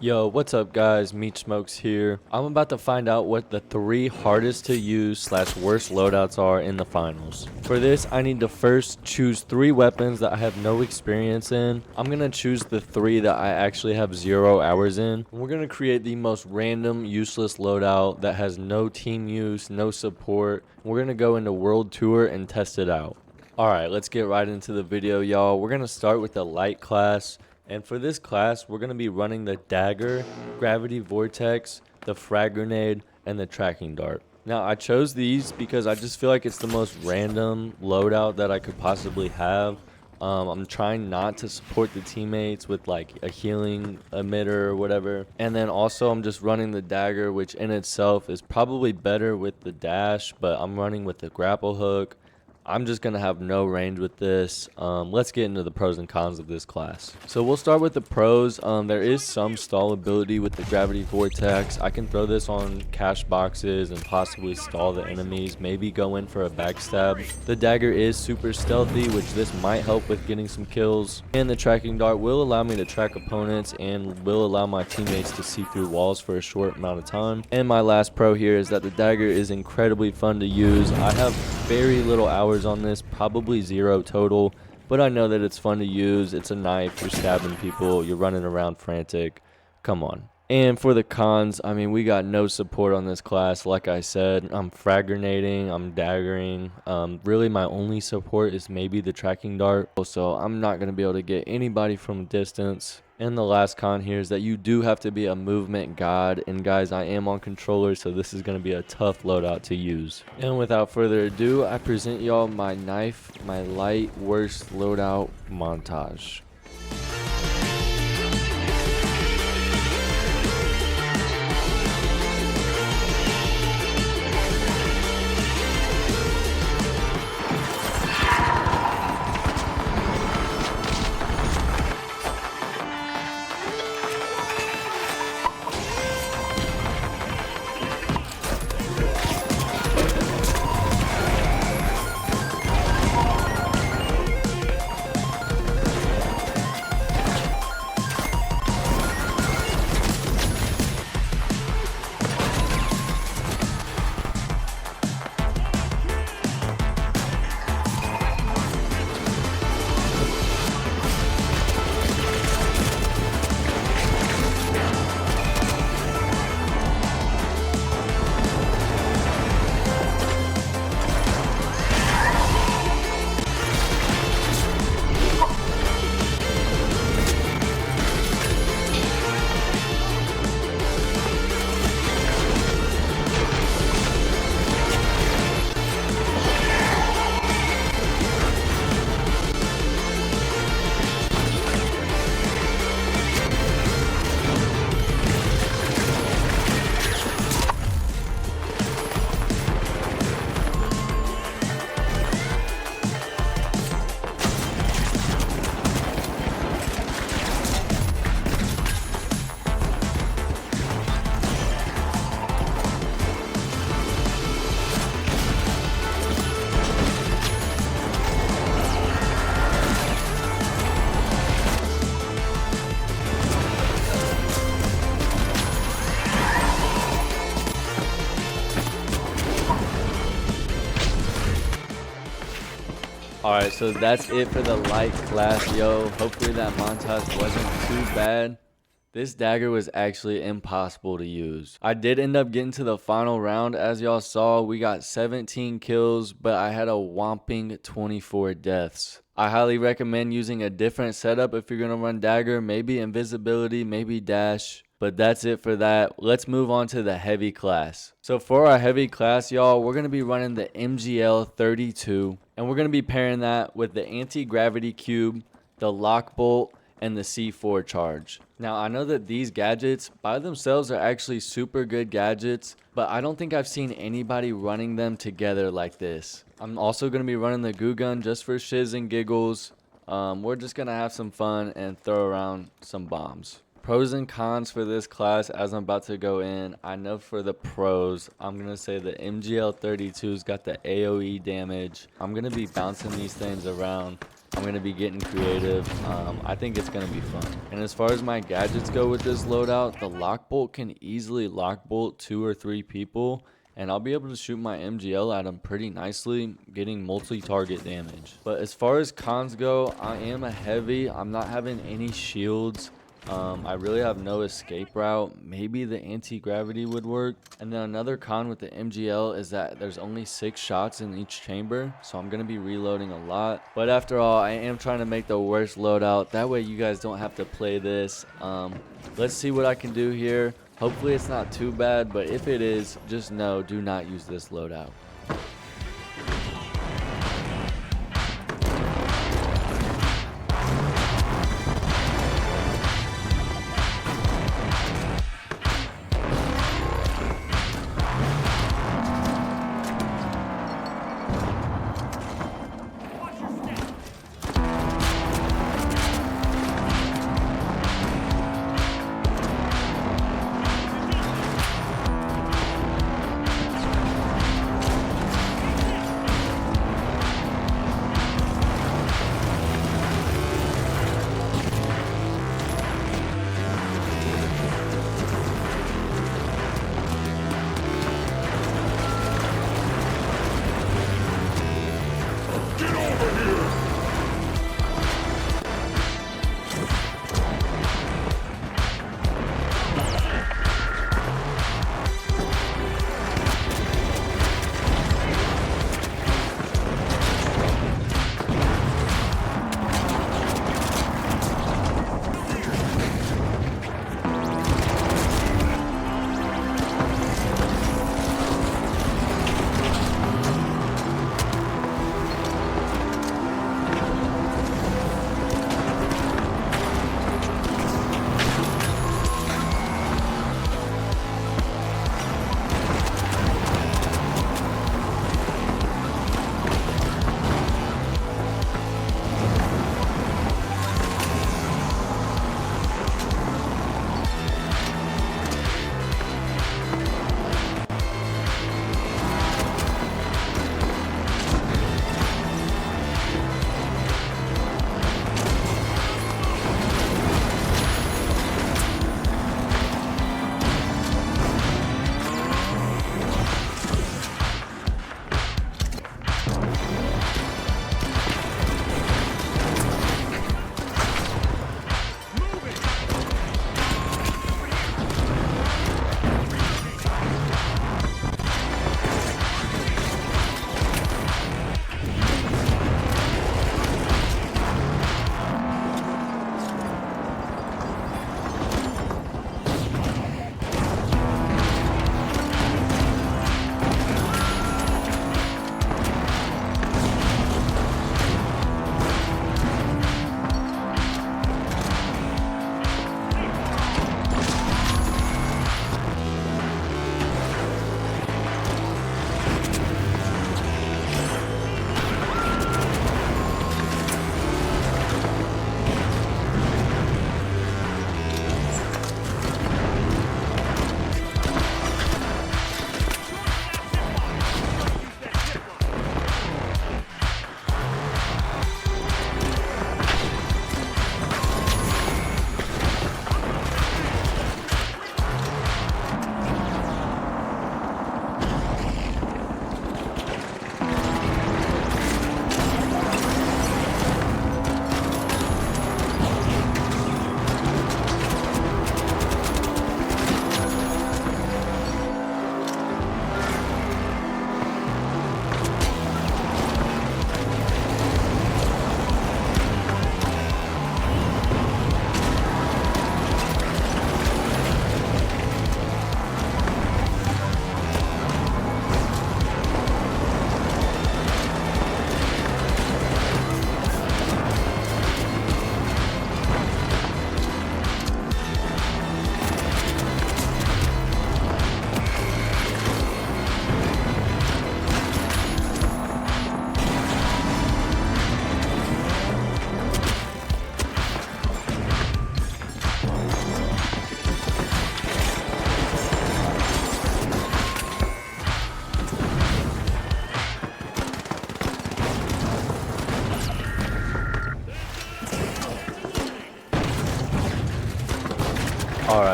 Yo, what's up guys? Meat Smokes here. I'm about to find out what the 3 hardest to use / worst loadouts are in the finals. For this, I need to first choose 3 weapons that I have no experience in. I'm gonna choose the 3 that I actually have 0 hours in. We're gonna create the most random, useless loadout that has no team use, no support. We're gonna go into World Tour and test it out. Alright, let's get right into the video, y'all. We're gonna start with the light class. And for this class, we're going to be running the dagger, gravity vortex, the frag grenade, and the tracking dart. Now, I chose these because I just feel like it's the most random loadout that I could possibly have. I'm trying not to support the teammates with like a healing emitter or whatever. And then also I'm just running the dagger, which in itself is probably better with the dash, but I'm running with the grapple hook. I'm just going to have no range with this. Let's get into the pros and cons of this class. So we'll start with the pros. There is some stall ability with the gravity vortex. I can throw this on cash boxes and possibly stall the enemies, maybe go in for a backstab. The dagger is super stealthy, which this might help with getting some kills. And the tracking dart will allow me to track opponents and will allow my teammates to see through walls for a short amount of time. And my last pro here is that the dagger is incredibly fun to use. I have very little hours on this, probably 0 total, but I know that it's fun to use. It's a knife, you're stabbing people, you're running around frantic. Come on. And for the cons, I mean, we got no support on this class. Like I said, I'm frag grenading, I'm daggering. Really my only support is maybe the tracking dart, so I'm not going to be able to get anybody from a distance. And the last con here is that you do have to be a movement god, and guys, I am on controller, so this is going to be a tough loadout to use. And without further ado, I present y'all my light worst loadout montage. Alright, so that's it for the light class, yo. Hopefully that montage wasn't too bad. This dagger was actually impossible to use. I did end up getting to the final round. As y'all saw, we got 17 kills, but I had a whopping 24 deaths. I highly recommend using a different setup if you're going to run dagger, maybe invisibility, maybe dash. But that's it for that. Let's move on to the heavy class. So for our heavy class, y'all, we're going to be running the MGL 32. And we're going to be pairing that with the anti-gravity cube, the lock bolt, and the C4 charge. Now, I know that these gadgets by themselves are actually super good gadgets, but I don't think I've seen anybody running them together like this. I'm also going to be running the goo gun just for shiz and giggles. We're just going to have some fun and throw around some bombs. Pros and cons for this class as I'm about to go in. I know for the pros, I'm going to say the MGL 32's got the AoE damage. I'm going to be bouncing these things around. I'm going to be getting creative. I think it's going to be fun. And as far as my gadgets go with this loadout, the lock bolt can easily lock bolt 2 or 3 people, and I'll be able to shoot my MGL at them pretty nicely, getting multi-target damage. But as far as cons go, I am a heavy. I'm not having any shields. I really have no escape route. Maybe the anti-gravity would work. And then another con with the MGL is that there's only 6 shots in each chamber, so I'm going to be reloading a lot. But after all, I am trying to make the worst loadout. That way you guys don't have to play this. Let's see what I can do here. Hopefully it's not too bad, but if it is, just know, do not use this loadout.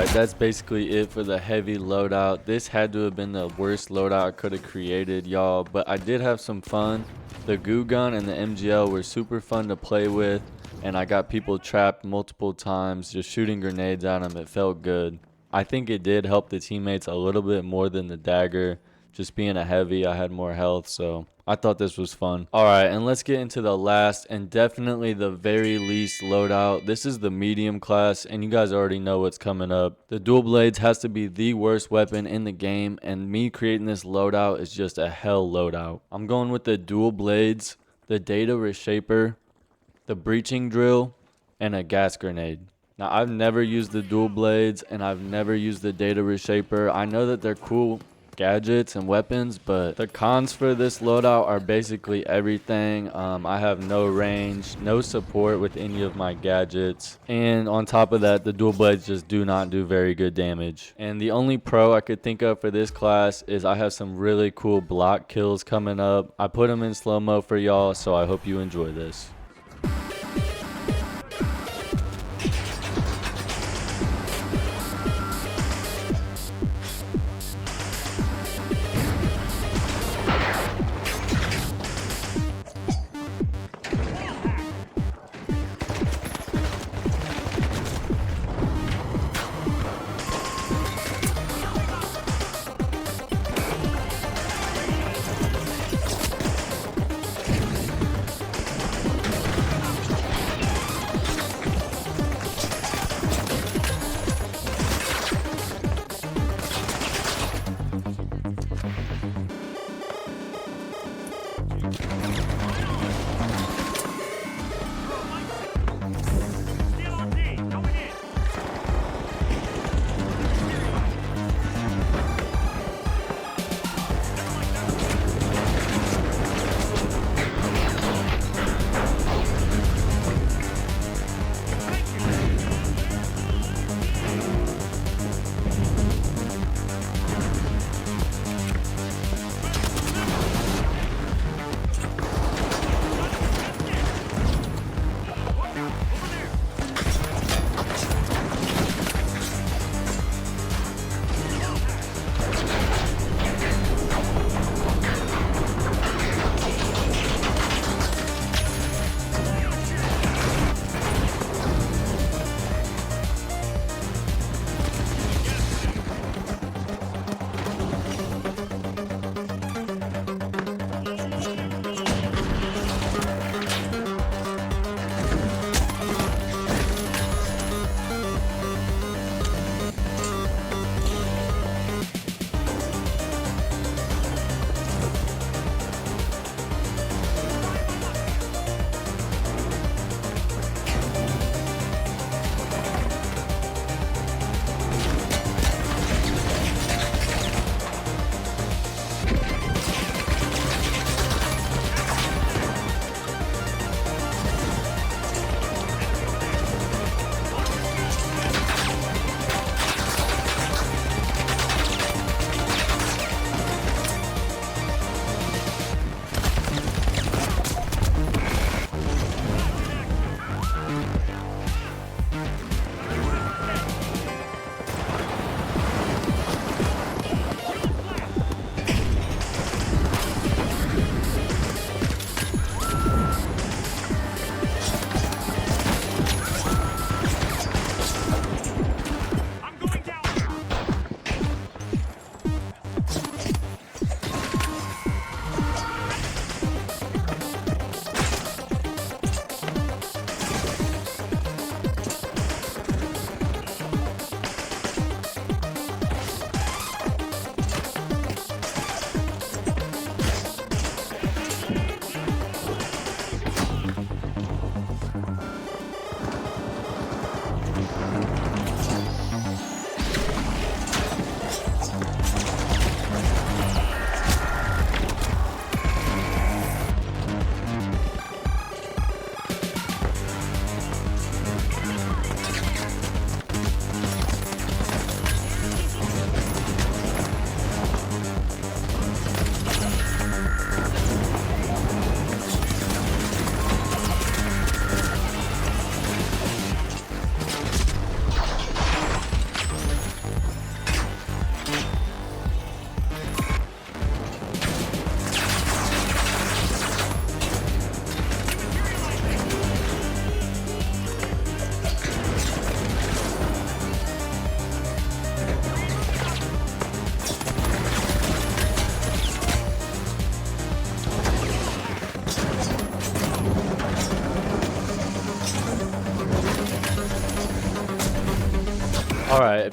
Alright, that's basically it for the heavy loadout. This had to have been the worst loadout I could have created, y'all, but I did have some fun. The goo gun and the MGL were super fun to play with, and I got people trapped multiple times just shooting grenades at them. It felt good. I think it did help the teammates a little bit more than the dagger. Just being a heavy, I had more health, so I thought this was fun. Alright, and let's get into the last and definitely the very least loadout. This is the medium class, and you guys already know what's coming up. The dual blades has to be the worst weapon in the game, and me creating this loadout is just a hell loadout. I'm going with the dual blades, the data reshaper, the breaching drill, and a gas grenade. Now, I've never used the dual blades, and I've never used the data reshaper. I know that they're cool gadgets and weapons, but the cons for this loadout are basically everything. I have no range, no support with any of my gadgets, and on top of that, the dual blades just do not do very good damage. And the only pro I could think of for this class is I have some really cool block kills coming up. I put them in slow-mo for y'all, so I hope you enjoy this.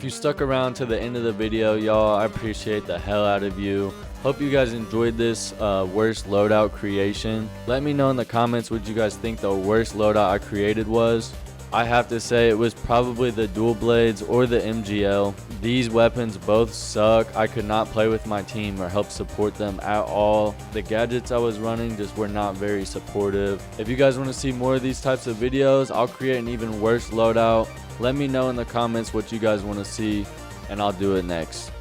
you stuck around to the end of the video, y'all, I appreciate the hell out of you. Hope you guys enjoyed this worst loadout creation. Let me know in the comments what you guys think the worst loadout I created was. I have to say it was probably the dual blades or the MGL. These weapons both suck. I could not play with my team or help support them at all. The gadgets I was running just were not very supportive. If you guys want to see more of these types of videos, I'll create an even worse loadout. Let me know in the comments what you guys want to see, and I'll do it next.